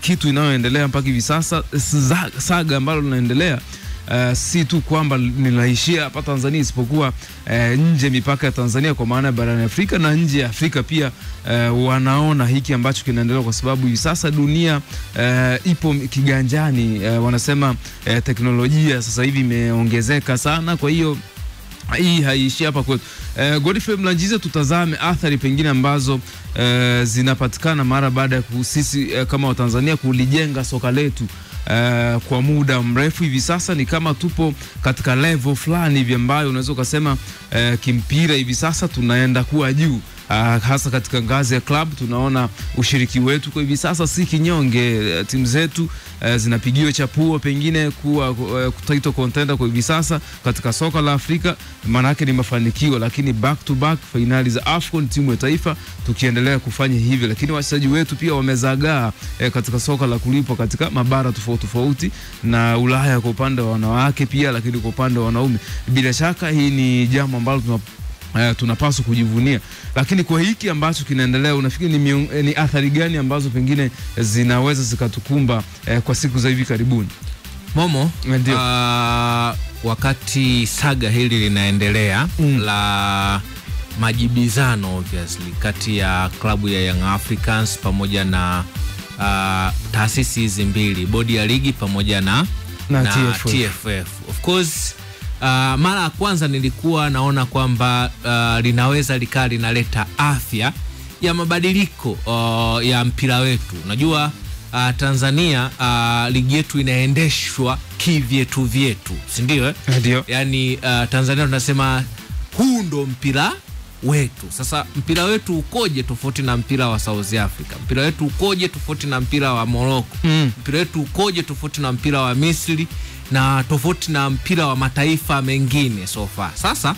kitu inayoendelea mpaka hivi sasa, saga ambalo linaendelea si tu kwamba ninaishia hapa Tanzania, isipokuwa nje mipaka ya Tanzania, kwa maana barani Afrika na nje ya Afrika pia wanaona hiki ambacho kinaendelea, kwa sababu hivi sasa dunia ipo kiganjani. Wanasema teknolojia sasa hivi imeongezeka sana, kwa hiyo hii haiishi hapa kwetu. Godfrey Mlangizi, tutazame athari pengine ambazo zinapatikana mara baada ya sisi kama Watanzania kulijenga soka letu kwa muda mrefu. Hivi sasa ni kama tupo katika level fulani hivi ambayo unaweza kusema kimpira hivi sasa tunaenda kuwa juu. Hasa katika ngazi ya club tunaona ushiriki wetu kwa hivi sasa si kinyonge. Timu zetu zinapigiwa chapuo pengine kuwa title contender kwa hivi sasa katika soka la Afrika, maana yake ni mafanikio. Lakini back to back finali za AFCON timu ya taifa tukiendelea kufanya hivyo, lakini wachezaji wetu pia wamezagaa katika soka la kulipwa katika mabara tofauti na Ulaya kwa upande wa wanawake pia, lakini kwa upande wa wanaume. Bila shaka hii ni jambo ambalo tunapaswa kujivunia. Lakini kwa hiki ambacho kinaendelea, unafikiri ni athari gani ambazo pengine zinaweza zikatukumba kwa siku za hivi karibuni? Momo, wakati saga hili linaendelea la majibizano obviously kati ya klabu ya Young Africans pamoja na taasisi hizi mbili, bodi ya ligi pamoja na TFF. Of course mara ya kwanza nilikuwa naona kwamba linaweza linaleta afya ya mabadiliko ya mpira wetu. Unajua Tanzania ligi yetu inaendeshwa kivyetu, si ndio? Ndio. Yani Tanzania tunasema huu ndo mpira wetu. Sasa mpira wetu ukoje tofauti na mpira wa South Africa? Mpira wetu ukoje tofauti na mpira wa Morocco? Mpira wetu ukoje tofauti na mpira wa Misri na tofauti na mpira wa mataifa mengine so far? Sasa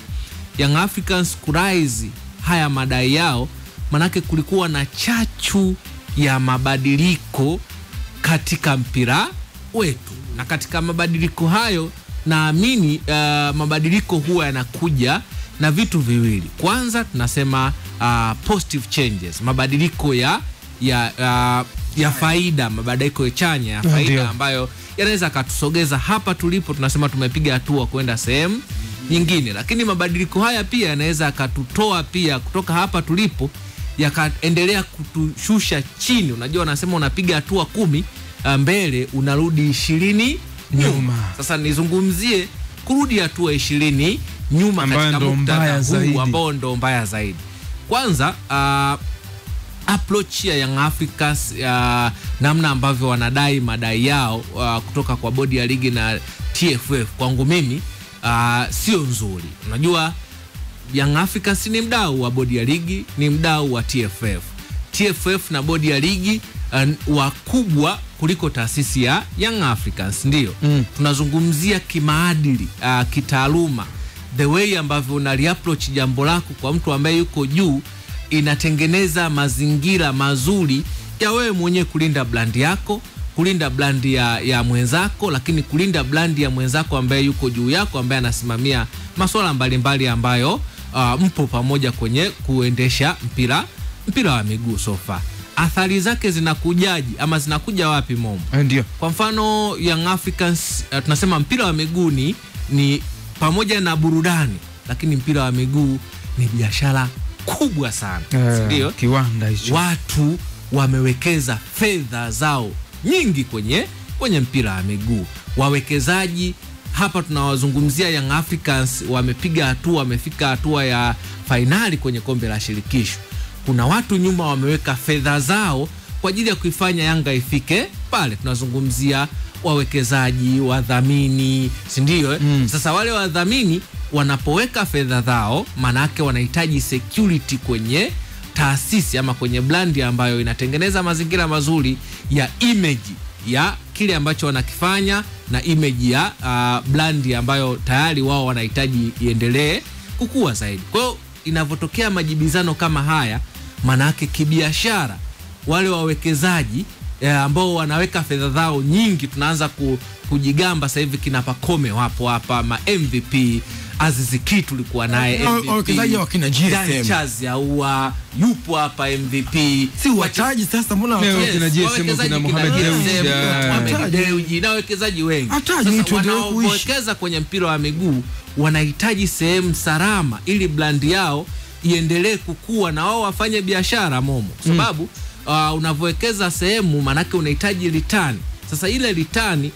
Young Africans kurise haya madai yao, manake kulikuwa na chachu ya mabadiliko katika mpira wetu, na katika mabadiliko hayo naamini mabadiliko huwa yanakuja na vitu viwili. Kwanza tunasema positive changes, mabadiliko ya faida, mabadiliko chanya ya faida ambayo yanaweza katusogeza hapa tulipo, tunasema tumepiga hatua kwenda sehemu nyingine. Lakini mabadiliko haya pia yanaweza katutoa pia kutoka hapa tulipo yakaendelea kutushusha chini. Unajua wanasema unapiga hatua 10 mbele unarudi 20 nyuma. Sasa nizungumzie kurudi hatua 20 nyuma katika muktadha huu ambao ndo mbaya zaidi. Kwanza approach ya Young Africans, namna ambavyo wanadai madai yao kutoka kwa bodi ya ligi na TFF, kwangu mimi sio nzuri. Unajua Young Africans ni mdau wa bodi ya ligi, ni mdau wa TFF. TFF na bodi ya ligi wakubwa kuliko taasisi ya Young Africans, ndio. Tunazungumzia kimaadili, kitaaluma, the way ambavyo unaliapproach jambo lako kwa mtu ambaye yuko juu, inatengeneza mazingira mazuri ya wewe mwenyewe kulinda brand yako, kulinda brand ya mwenzako, lakini kulinda brand ya mwenzako ambaye yuko juu yako, ambaye anasimamia masuala mbalimbali ambayo mpo pamoja kwenye kuendesha mpira wa miguu sofa. Athari zake zinakujaji ama zinakuja wapi Momo? Ndio. Kwa mfano Young Africans, tunasema mpira wa miguu ni pamoja na burudani, lakini mpira wa miguu ni biashara kubwa sana. Ndio. Kiwanda hicho. Watu wamewekeza fedha zao nyingi kwenye mpira wa miguu. Wawekezaji hapa tunawazungumzia Young Africans, wamepiga hatua, wamefika hatua ya finali kwenye kombe la shirikisho. Kuna watu nyuma wameweka fedha zao kwa ajili ya kuifanya Yanga ifike pale. Tunazungumzia wawekezaji, wadhamini, si ndio? Sasa wale wadhamini wanapoweka fedha zao, manake wanahitaji security kwenye taasisi ama kwenye brand ambayo inatengeneza mazingira mazuri ya image ya kile ambacho wanakifanya na image ya brand ambayo tayari wao wanahitaji iendelee kukua zaidi. Kwa hiyo inavyotokea majibizano kama haya, manake kibiashara wale wawekezaji ambao wanaweka fedha zao nyingi. Tunaanza kujigamba sasa hivi, kina Pacome wapo hapa, ma MVP Aziz Ki tulikuwa naye wawekezaji wa kina GSM Chazi au yupo hapa MVP, si wataji sasa, mbona kina GSM kuna Mohamed Dewji na wawekezaji wengi. Sasa wanaowekeza kwenye mpira wa miguu wanahitaji sehemu salama ili brand yao iendelee kukua na wao wafanye biashara Momo, sababu unavyoekeza sehemu manake unahitaji return. Sasa ile return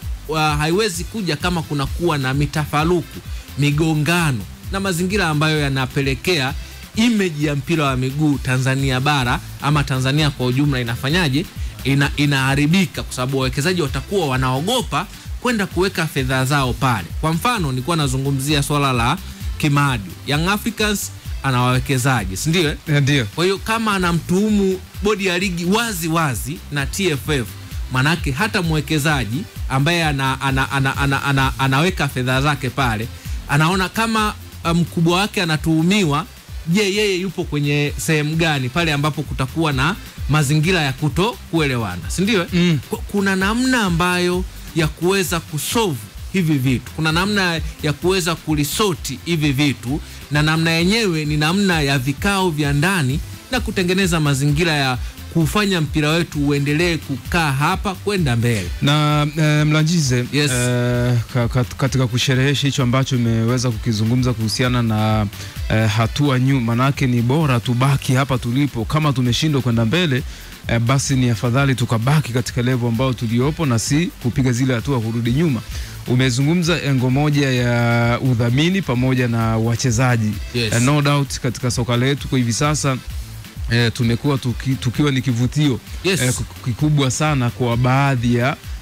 haiwezi kuja kama kuna kuwa na mitafaruku, migongano na mazingira ambayo yanapelekea image ya mpira wa miguu Tanzania bara ama Tanzania kwa ujumla inafanyaje, inaharibika, kwa sababu wawekezaji watakuwa wanaogopa kwenda kuweka fedha zao pale. Kwa mfano nilikuwa nazungumzia swala la Kimadi, Young Africans ana wawekezaji, si ndio? Ndio. Kwa hiyo kama anamtuhumu bodi ya ligi wazi wazi na TFF, manake hata mwekezaji ambaye anaweka fedha zake pale anaona kama mkubwa wake anatuhumiwa, je, yeye yupo kwenye sehemu gani pale ambapo kutakuwa na mazingira ya kuto kuelewana, si ndio? Kuna namna ambayo ya kuweza kusolve hivi vitu, kuna namna ya kuweza kulisoti hivi vitu, na namna yenyewe ni namna ya vikao vya ndani na kutengeneza mazingira ya kufanya mpira wetu uendelee kukaa hapa kwenda mbele. Na Mlanjize, yes. Katika kusherehesha hicho ambacho umeweza kukizungumza kuhusiana na hatua nyuma, manake ni bora tubaki hapa tulipo. Kama tumeshindwa kwenda mbele, basi ni afadhali tukabaki katika level ambao tuliopo na si kupiga zile hatua kurudi nyuma. Umezungumza engo moja ya udhamini pamoja na wachezaji. Yes. No doubt katika soka letu kwa hivi sasa tumekuwa tukiwa ni kivutio, yes, kikubwa sana kwa baadhi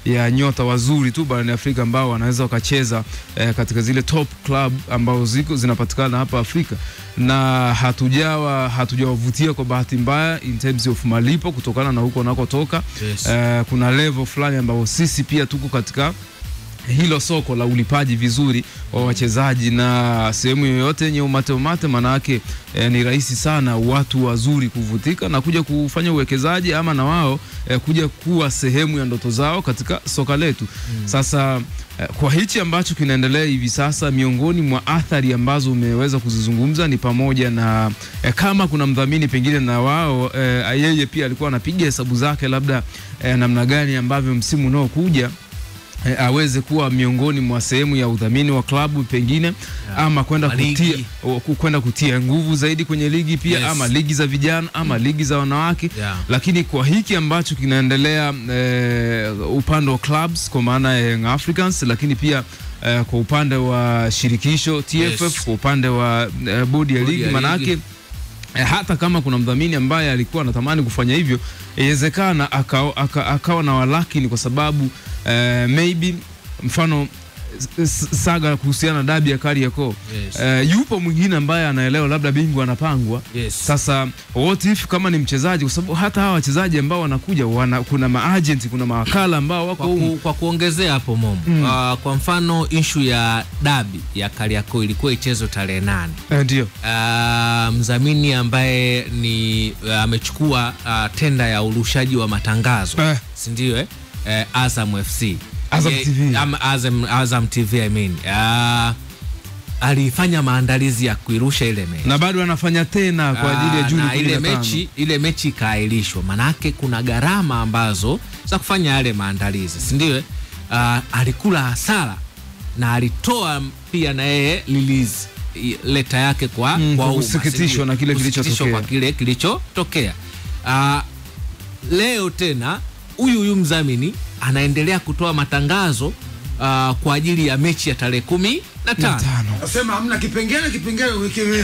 ya nyota wazuri tu barani Afrika ambao wanaweza wakacheza katika zile top club ambao zinapatikana hapa Afrika, na hatujawavutia kwa bahati mbaya in terms of malipo kutokana na huko nakotoka. Yes. Kuna level fulani ambao sisi pia tuko katika hilo soko la ulipaji vizuri wa wachezaji, na sehemu yoyote yenye umate manake ni rahisi sana watu wazuri kuvutika na kuja kufanya uwekezaji ama na wao kuja kuwa sehemu ya ndoto zao katika soka letu. Sasa kwa hichi ambacho kinaendelea hivi sasa, miongoni mwa athari ambazo umeweza kuzizungumza ni pamoja na kama kuna mdhamini pengine na wao yeye pia alikuwa anapiga hesabu zake labda namna gani ambavyo msimu unaokuja aweze kuwa miongoni mwa sehemu ya udhamini wa klabu pengine, ama kwenda kutia nguvu zaidi kwenye ligi pia. Yes. Ama ligi za vijana ama ligi za wanawake. Lakini kwa hiki ambacho kinaendelea upande wa clubs kwa maana ya Young Africans, lakini pia kwa upande wa shirikisho TFF. Yes. Kwa upande wa bodi ya ligi, manake hata kama kuna mdhamini ambaye alikuwa anatamani kufanya hivyo, inawezekana akawa na walakini kwa sababu maybe mfano saga kuhusiana na dabi ya Kariakoo. Yes. Yupo mwingine ambaye anaelewa labda bingwa anapangwa. Yes. Sasa what if kama ni mchezaji, kwa sababu hata hawa wachezaji ambao wanakuja kuna maagent, kuna mawakala ambao wako kwa kuongezea hapo Momo. Kwa mfano issue ya dabi ya Kariakoo ilikuwa ichezo tarehe 8. Ndio. Mdhamini ambaye ni amechukua tenda ya urushaji wa matangazo, si ndio? Azam FC. Azam TV I mean. Alifanya maandalizi ya kuirusha ile mechi. Na bado anafanya tena kwa ajili ya Juni 15. Ile mechi kaahirishwa. Manake kuna gharama ambazo za kufanya yale maandalizi, si ndio? Alikula hasara na alitoa pia na yeye release leta yake kwa kusikitishwa na kile kilichotokea. Leo tena huyu mdhamini anaendelea kutoa matangazo kwa ajili ya mechi ya tarehe 15. Nasema hamna kipengele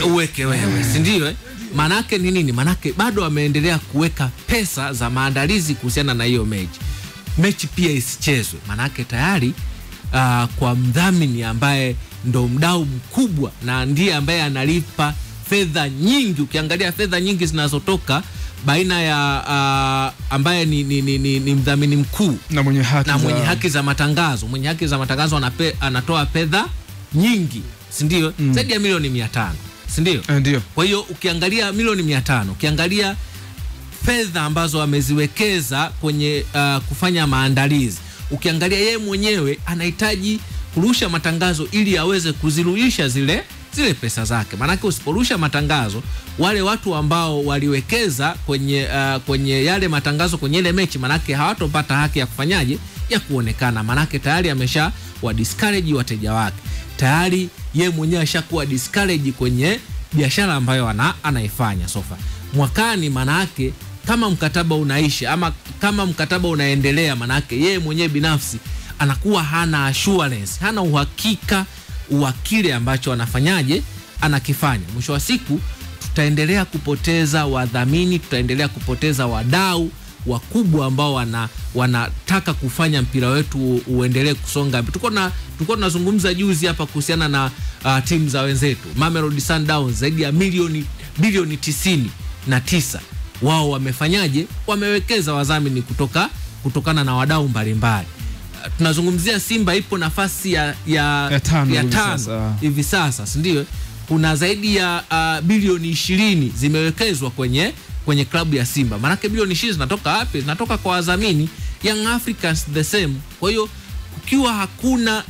uweke wewe, si ndio? Manake ni nini? Manake bado ameendelea kuweka pesa za maandalizi kuhusiana na hiyo mechi pia isichezwe. Manake tayari kwa mdhamini ambaye ndo mdau mkubwa na ndiye ambaye analipa fedha nyingi, ukiangalia fedha nyingi zinazotoka baina ya ambaye ni mdhamini mkuu na mwenye haki za matangazo. Mwenye haki za matangazo anatoa fedha nyingi, si ndio? Zaidi ya milioni 500, si ndio? Ndio. Kwa hiyo ukiangalia milioni 500, ukiangalia fedha ambazo ameziwekeza kwenye kufanya maandalizi. Ukiangalia yeye mwenyewe anahitaji kurusha matangazo ili aweze kuzirudisha zile pesa zake. Maanake usiporusha matangazo, wale watu ambao waliwekeza kwenye yale matangazo kwenye ile mechi, maanake hawatopata haki ya kufanyaje, ya kuonekana. Maanake tayari amesha wa discourage wateja wake. Tayari yeye mwenyewe ashakuwa discourage kwenye biashara ambayo anaifanya sofa. Mwakani maanake kama mkataba unaisha ama kama mkataba unaendelea, maanake yeye mwenyewe binafsi anakuwa hana assurance, hana uhakika wa kile ambacho anafanyaje, anakifanya. Mwisho wa siku tutaendelea kupoteza wadhamini, tutaendelea kupoteza wadau wakubwa ambao wanataka kufanya mpira wetu uendelee kusonga. Tulikuwa tunazungumza juzi hapa kuhusiana na timu za wenzetu Mamelodi Sundowns, zaidi ya bilioni 99 wao wamefanyaje, wamewekeza wadhamini kutokana na wadau mbalimbali. Tunazungumzia Simba ipo nafasi ya tano hivi sasa, si ndio? Kuna zaidi ya bilioni 20 zimewekezwa kwenye klabu ya Simba. Maana bilioni 20 zinatoka wapi? Zinatoka kwa wadhamini. Young Africans the same. Kwa hiyo kukiwa hakuna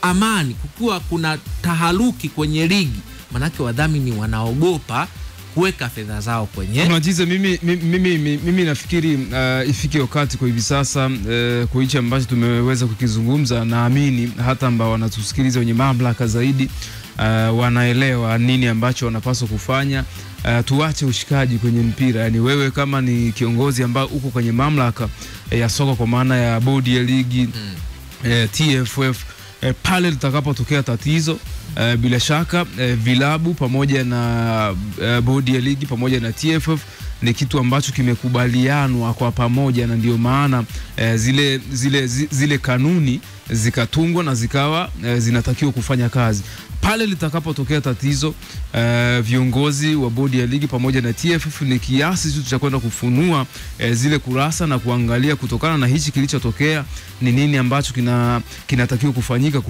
amani, kukiwa kuna taharuki kwenye ligi, maana wadhamini wanaogopa kuweka fedha zao kwenye. Unajiza mimi nafikiri ifike wakati kwa hivi sasa kwa hicho ambacho tumeweza kukizungumza, naamini hata ambao wanatusikiliza wenye mamlaka zaidi wanaelewa nini ambacho wanapaswa kufanya. Tuache ushikaji kwenye mpira. Yani wewe kama ni kiongozi ambao uko kwenye mamlaka ya soka kwa maana ya bodi ya ligi TFF, pale litakapotokea tatizo, bila shaka vilabu pamoja na bodi ya ligi pamoja na TFF ni kitu ambacho kimekubalianwa kwa pamoja, na ndio maana zile kanuni zikatungwa na zikawa zinatakiwa kufanya kazi. Pale litakapotokea tatizo, viongozi wa bodi ya ligi pamoja na TFF ni kiasi tu cha kwenda kufunua zile kurasa na kuangalia kutokana na hichi kilichotokea ni nini ambacho kinatakiwa kufanyika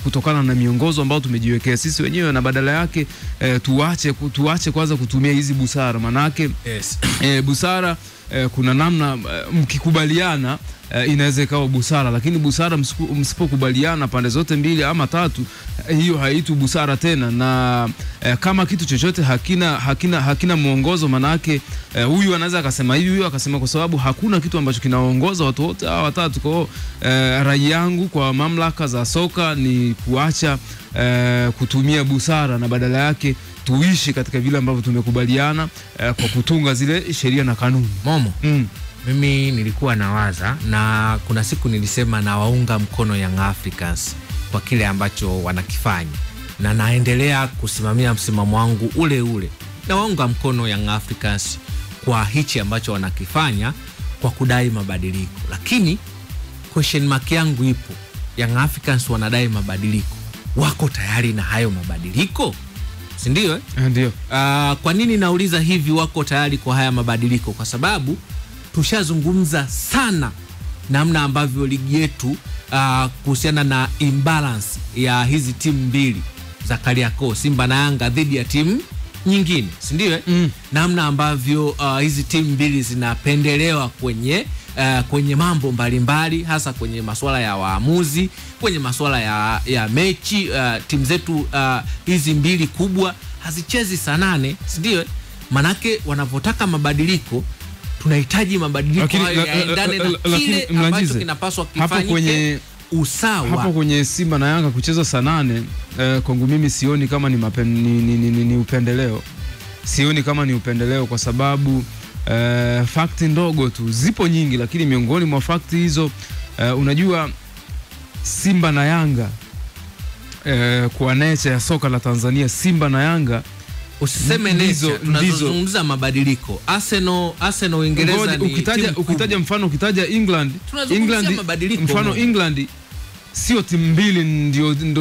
kutokana na miongozo ambao tumejiwekea sisi wenyewe, na badala yake tuache kwanza kutumia hizi busara. Manake busara kuna namna mkikubaliana inaweza ikawa busara, lakini busara msipokubaliana pande zote mbili ama tatu, hiyo haitu busara tena. Na kama kitu chochote hakina muongozo, manake huyu anaweza akasema hivi, huyu akasema, kwa sababu hakuna kitu ambacho kinaongoza watu wote hawa watatu. Kwa rai yangu kwa mamlaka za soka ni kuacha kutumia busara na badala yake tuishi katika vile ambavyo tumekubaliana kwa kutunga zile sheria na kanuni. Momo, mimi nilikuwa nawaza, na kuna siku nilisema na waunga mkono Young Africans kwa kile ambacho wanakifanya, na naendelea kusimamia msimamo wangu ule. Na waunga mkono Young Africans kwa hichi ambacho wanakifanya kwa kudai mabadiliko. Lakini question mark yangu ipo, Young Africans wanadai mabadiliko, wako tayari na hayo mabadiliko? Si ndio? Ndio. Kwa nini nauliza hivi, wako tayari kwa haya mabadiliko? Kwa sababu tushazungumza sana namna ambavyo ligi yetu kuhusiana na imbalance ya hizi timu mbili za Kariakoo, Simba na Yanga, dhidi ya timu nyingine, si ndio? Namna ambavyo hizi timu mbili zinapendelewa kwenye mambo mbalimbali, hasa kwenye masuala ya waamuzi, kwenye masuala ya mechi. Timu zetu hizi mbili kubwa hazichezi saa 8, si ndio? Manake wanapotaka mabadiliko, tunahitaji mabadiliko hayo yaendane na kile ambacho kinapaswa kifanyike usawa. Hapo kwenye Simba na Yanga kucheza saa 8, kwangu mimi sioni kama ni upendeleo. Sioni kama ni upendeleo kwa sababu fakti ndogo tu, zipo nyingi, lakini miongoni mwa fakti hizo unajua Simba na Yanga kwa nature ya soka la Tanzania, Simba na Yanga, usiseme nature, tunazungumza mabadiliko. Arsenal Uingereza ni ukitaja mfano, ukitaja England mabadiliko. Mfano England sio timu mbili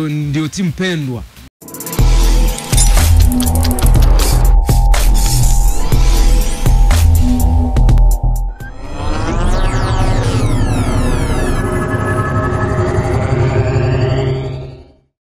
ndio timu pendwa